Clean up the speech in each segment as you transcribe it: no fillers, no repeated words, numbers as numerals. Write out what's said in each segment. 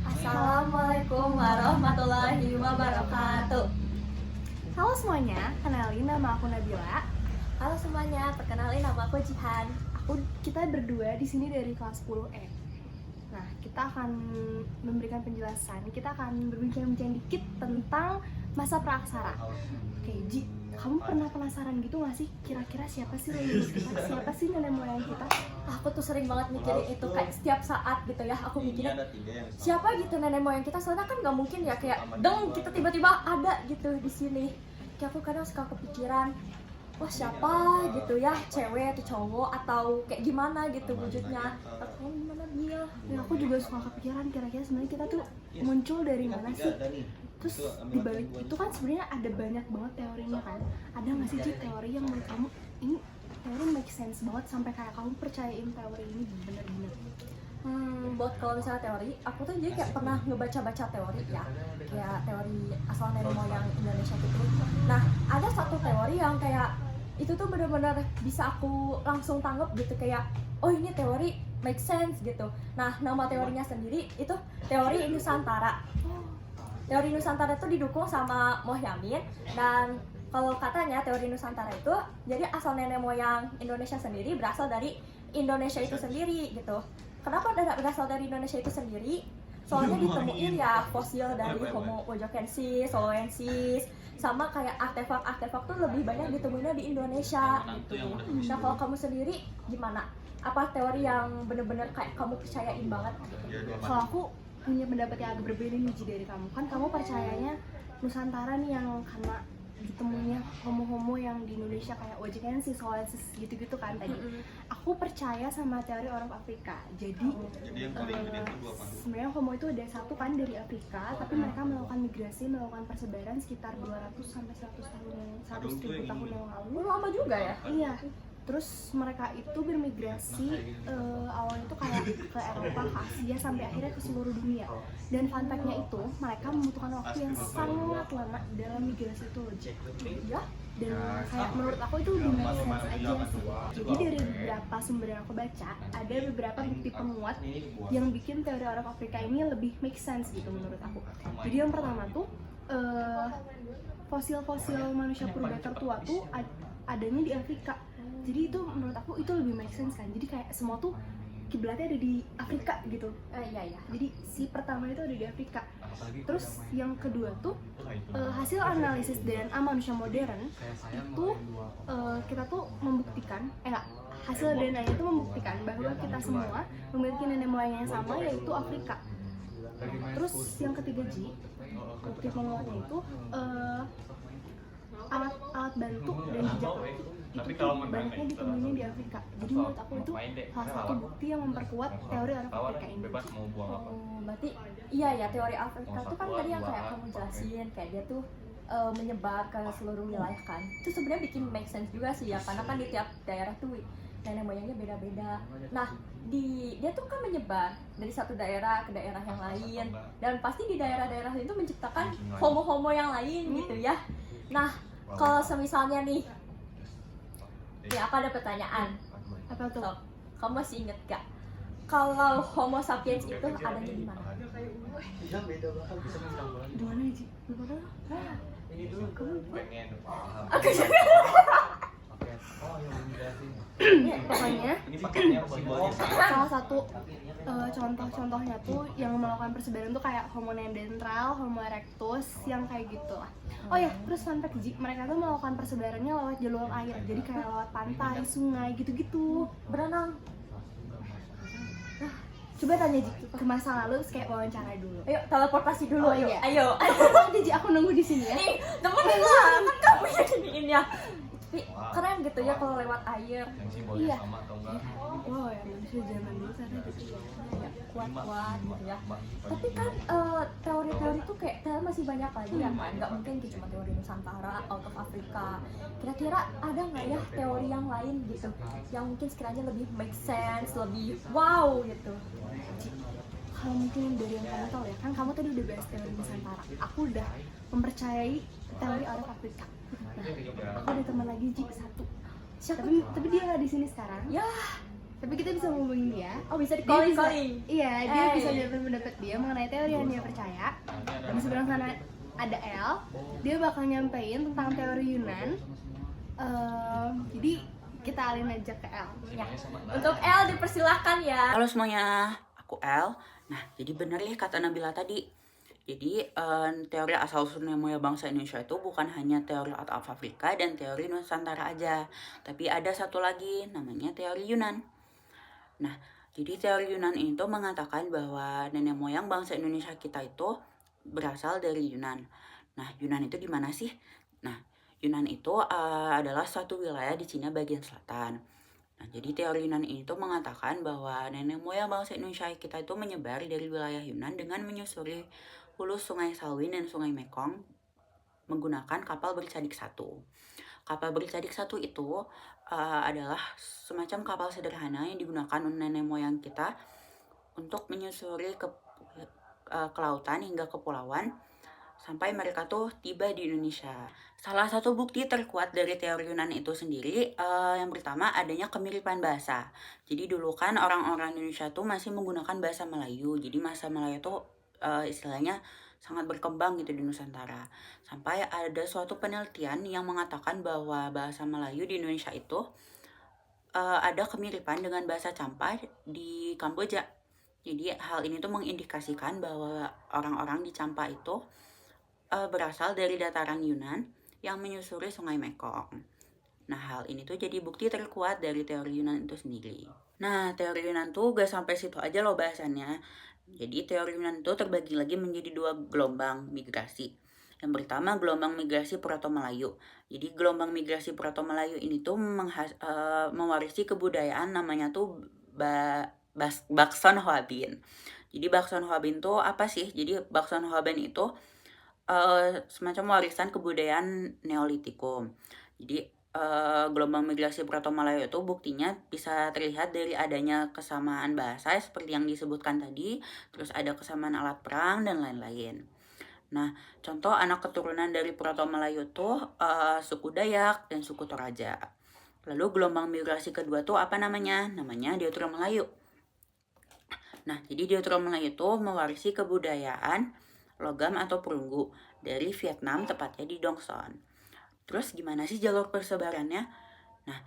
Assalamualaikum warahmatullahi wabarakatuh. Halo semuanya, kenalin nama aku Nabila. Halo semuanya, perkenalin nama aku Jihan. Kita berdua di sini dari kelas 10E. Nah, kita akan memberikan penjelasan. Kita akan berbincang-bincang dikit tentang masa praaksara. Oke, Ji, kamu pernah penasaran gitu nggak sih? Kira-kira siapa sih leluhur kita? Siapa sih nenek moyang kita? Aku tuh sering banget mikirin itu kayak setiap saat gitu ya. Aku mikirin siapa gitu nenek moyang kita. Soalnya kan nggak mungkin ya kayak deng kita tiba-tiba ada gitu di sini. Kayak aku kadang suka kepikiran, wah siapa gitu ya, cewek atau cowok atau kayak gimana gitu wujudnya. Atau gimana dia? Ya, aku juga suka kepikiran kira-kira sebenarnya kita tuh muncul dari mana sih? Terus dibalik itu kan sebenarnya ada banyak banget teorinya kan. Ada nggak sih Ji, teori yang menurut kamu ini teori make sense banget sampai kayak kamu percayain teori ini bener-bener? Buat kalau misalnya teori, aku tuh jadi kayak pernah ngebaca-baca teori ya, kayak teori asal nenek moyang Indonesia gitu. Nah, ada satu teori yang kayak itu tuh benar-benar bisa aku langsung tanggap gitu, kayak oh ini teori make sense gitu. Nah, nama teorinya sendiri itu teori Nusantara. Teori Nusantara itu didukung sama Mohyamin, dan kalau katanya teori Nusantara itu jadi asal nenek moyang Indonesia sendiri berasal dari Indonesia itu sendiri gitu. Kenapa berasal dari Indonesia itu sendiri? Soalnya ditemuin ya fosil dari Homo ojokensis, soloensis, sama kayak artefak-artefak tuh lebih banyak ditemuinnya di Indonesia gitu. Nah, kalau kamu sendiri gimana? Apa teori yang bener-bener kayak kamu percayain banget? Kalau aku punya pendapat yang agak berbeda nih Ji dari kamu. Kan kamu percayanya Nusantara nih yang karena ditemunya homo-homo yang di Indonesia kayak ojokensis, soloensis gitu-gitu kan tadi. Aku percaya sama teori orang Afrika. Jadi sebenarnya homo itu ada satu kan dari Afrika, tapi mereka melakukan migrasi, melakukan persebaran sekitar 200 sampai 100 tahun yang lalu. Lama juga ya? Iya. Terus mereka itu bermigrasi awalnya itu kayak ke Eropa, ke Asia, sampai akhirnya ke seluruh dunia. Dan fun fact-nya itu mereka membutuhkan waktu yang sangat lama dalam migrasi itu loh. Ya, dan kayak menurut aku itu lebih make sense aja sih. Jadi dari beberapa sumber yang aku baca, ada beberapa bukti penguat yang bikin teori orang Afrika ini lebih make sense gitu menurut aku. Jadi yang pertama tuh fosil-fosil manusia purba tertua tuh adanya di Afrika. Jadi itu menurut aku itu lebih make sense kan. Jadi kayak semua tuh kiblatnya ada di Afrika gitu. Iya. Jadi si pertama itu ada di Afrika. Terus yang kedua tuh hasil analisis DNA manusia modern itu kita tuh membuktikan hasil DNA itu membuktikan bahwa kita semua memiliki nenek moyang yang sama, yaitu Afrika. Terus yang ketiga Ji, bukti penguatnya itu alat bantu dan jejak kaki itu banyaknya ditemuinya di Afrika. Jadi menurut aku itu salah satu bukti yang memperkuat teori orang Afrika ini. Berarti iya ya, teori Afrika itu kan tadi yang kayak kamu jelasin, kayak dia tuh menyebar ke seluruh wilayah kan. Itu sebenarnya bikin make sense juga sih ya, karena kan di tiap daerah tuh nenek moyangnya beda-beda. Nah, dia tuh kan menyebar dari satu daerah ke daerah yang lain, dan pasti di daerah-daerah itu menciptakan homo-homo yang lain gitu ya. Nah, kalau semisalnya nih, aku ada pertanyaan. Apa tuh? So, kamu masih inget gak kalau Homo sapiens itu adanya di mana? Di mana Ji? Ini dulu pengen Aku juga. Pokoknya ini paketnya simbolnya salah satu contoh-contohnya tuh yang melakukan persebaran tuh kayak Homo neanderthal, Homo erectus, yang kayak gitu lah. Oh ya, terus fun fact Ji, mereka tuh melakukan persebarannya lewat jalur air. Jadi kayak lewat pantai, sungai gitu-gitu. Berenang. Coba tanya Ji ke masa lalu, terus kayak wawancara dulu. Ayo teleportasi dulu. Oh, iya. Ayo. Nanti Ji, aku nunggu di sini ya. Nih, temenin lah, kan kamu yang giniin ya. Tapi keren gitu ya kalau lewat air. yang simbolnya Iya. sama atau enggak? Wow, ya manusia zaman dulu karena gitu ya. Ya, kuat-kuat gitu ya. Tapi kan teori-teori tuh kayak masih banyak lagi ya kan. Nggak mungkin cuma teori Nusantara, out of Africa. Kira-kira ada nggak ya teori yang lain gitu yang mungkin sekiranya lebih make sense, lebih wow gitu? Kalau mungkin dari yang kamu tahu ya, kan kamu tadi udah bahas teori Nusantara. Aku udah mempercayai teori orang Afrika. Nah, aku ada teman lagi Ji, satu. Siapa? Tapi dia nggak di sini sekarang. Ya, Tapi kita bisa ngomongin dia. Oh, bisa di Dia bisa, calling. iya, dia bisa dapat pendapat dia mengenai teori yang dia percaya. Dan di seberang sana ada L, dia bakal nyampein tentang teori Yunan. Jadi kita alin aja ke L. Ya. Untuk L dipersilakan ya. Halo semuanya, aku El. Nah, jadi bener ya kata Nabila tadi. Jadi teori asal-usul nemoya bangsa Indonesia itu bukan hanya teori out of Afrika dan teori Nusantara aja, tapi ada satu lagi namanya teori Yunan. Nah, jadi teori Yunan itu mengatakan bahwa nenek moyang bangsa Indonesia kita itu berasal dari Yunan. Nah, Yunan itu di mana sih? Nah, Yunan itu adalah suatu wilayah di Cina bagian selatan. Nah, jadi teori Yunan ini tuh mengatakan bahwa nenek moyang bangsa Indonesia kita itu menyebar dari wilayah Yunan dengan menyusuri hulu sungai Salween dan sungai Mekong menggunakan kapal bercadik satu. Kapal bercadik satu itu adalah semacam kapal sederhana yang digunakan nenek moyang kita untuk menyusuri ke lautan hingga kepulauan sampai mereka tuh tiba di Indonesia. Salah satu bukti terkuat dari teori Yunan itu sendiri, yang pertama adanya kemiripan bahasa. Jadi dulu kan orang-orang Indonesia tuh masih menggunakan bahasa Melayu. Jadi bahasa Melayu tuh istilahnya sangat berkembang gitu di Nusantara. Sampai ada suatu penelitian yang mengatakan bahwa bahasa Melayu di Indonesia itu ada kemiripan dengan bahasa Champa di Kamboja. Jadi hal ini tuh mengindikasikan bahwa orang-orang di Champa itu berasal dari dataran Yunan yang menyusuri sungai Mekong. Nah, hal ini tuh jadi bukti terkuat dari teori Yunan itu sendiri. Nah, teori Yunan tuh gak sampai situ aja loh bahasannya. Jadi teori Yunan itu terbagi lagi menjadi 2 gelombang migrasi. Yang pertama gelombang migrasi Proto-Melayu. Jadi gelombang migrasi Proto-Melayu ini tuh mewarisi kebudayaan namanya tuh Bakson Hwabin. Jadi Bakson Hwabin tuh apa sih? Jadi Bakson Hwabin itu semacam warisan kebudayaan Neolitikum. Jadi gelombang migrasi Proto-Melayu itu buktinya bisa terlihat dari adanya kesamaan bahasa seperti yang disebutkan tadi, terus ada kesamaan alat perang dan lain-lain. Nah, contoh anak keturunan dari Proto-Melayu tuh suku Dayak dan suku Toraja. Lalu gelombang migrasi kedua tuh apa namanya? Namanya Deutero Melayu. Nah, jadi Deutero Melayu itu mewarisi kebudayaan logam atau perunggu dari Vietnam, tepatnya di Dong Son. Terus gimana sih jalur persebarannya? Nah,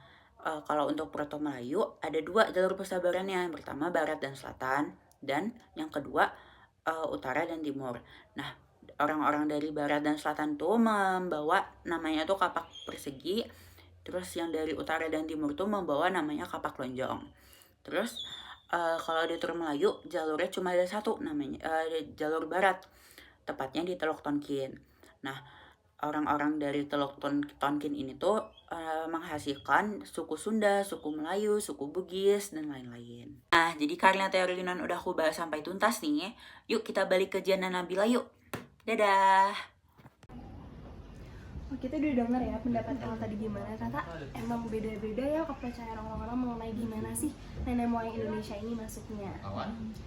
kalau untuk Proto Melayu ada 2 jalur persebarannya. Yang pertama barat dan selatan, dan yang kedua utara dan timur. Nah, orang-orang dari barat dan selatan tuh membawa namanya tuh kapak persegi. Terus yang dari utara dan timur tuh membawa namanya kapak lonjong. Terus kalau di Deutero Melayu jalurnya cuma ada satu, namanya jalur barat, tepatnya di Teluk Tonkin. Nah, orang-orang dari Teluk Tonkin ini tuh menghasilkan suku Sunda, suku Melayu, suku Bugis, dan lain-lain. Nah, jadi karena teori Yunan udah aku bahas sampai tuntas nih, yuk kita balik ke Jana Nabila yuk. Dadah! Oh, kita udah denger ya pendapat El tadi gimana. Ternyata emang beda-beda ya kepercayaan orang-orang mengenai gimana sih nenek moyang Indonesia ini masuknya.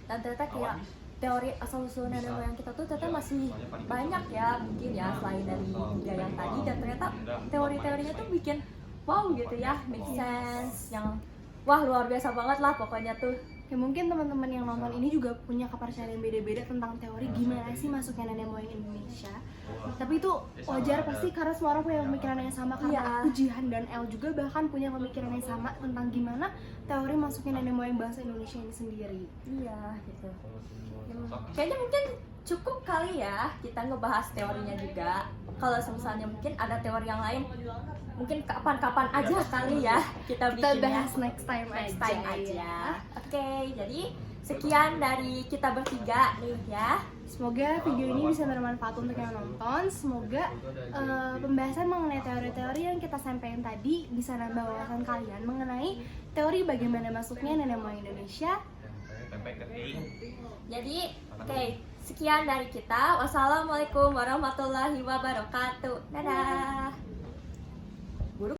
Dan ternyata kayak teori asal-usul nenek moyang kita tuh ternyata masih banyak ya, mungkin ya selain dari 3 yang tadi. Dan ternyata teori-teorinya tuh bikin wow gitu ya, make sense, yang wah luar biasa banget lah pokoknya tuh. Ya mungkin teman-teman yang nonton ini juga punya kepercayaan yang beda-beda tentang teori gimana sih masuknya nenek moyang Indonesia. Tapi itu wajar pasti karena semua orang punya pemikiran yang sama. Karena Iya. aku, Jihan, dan El juga bahkan punya pemikiran yang sama tentang gimana teori masuknya nenek moyang bangsa Indonesia ini sendiri. Iya gitu. Kayaknya mungkin cukup kali ya kita ngebahas teorinya juga. Kalau misalnya mungkin ada teori yang lain, mungkin kapan-kapan aja kali ya kita Kita bikinnya. bahas next time aja. Ya. Oke, jadi sekian dari kita bertiga nih ya. Semoga video ini bisa bermanfaat untuk yang nonton. Semoga pembahasan mengenai teori-teori yang kita sampaikan tadi bisa nambah wawasan kalian mengenai teori bagaimana masuknya nenek moyang Indonesia. Jadi, oke, sekian dari kita. Wassalamualaikum warahmatullahi wabarakatuh. Dadah.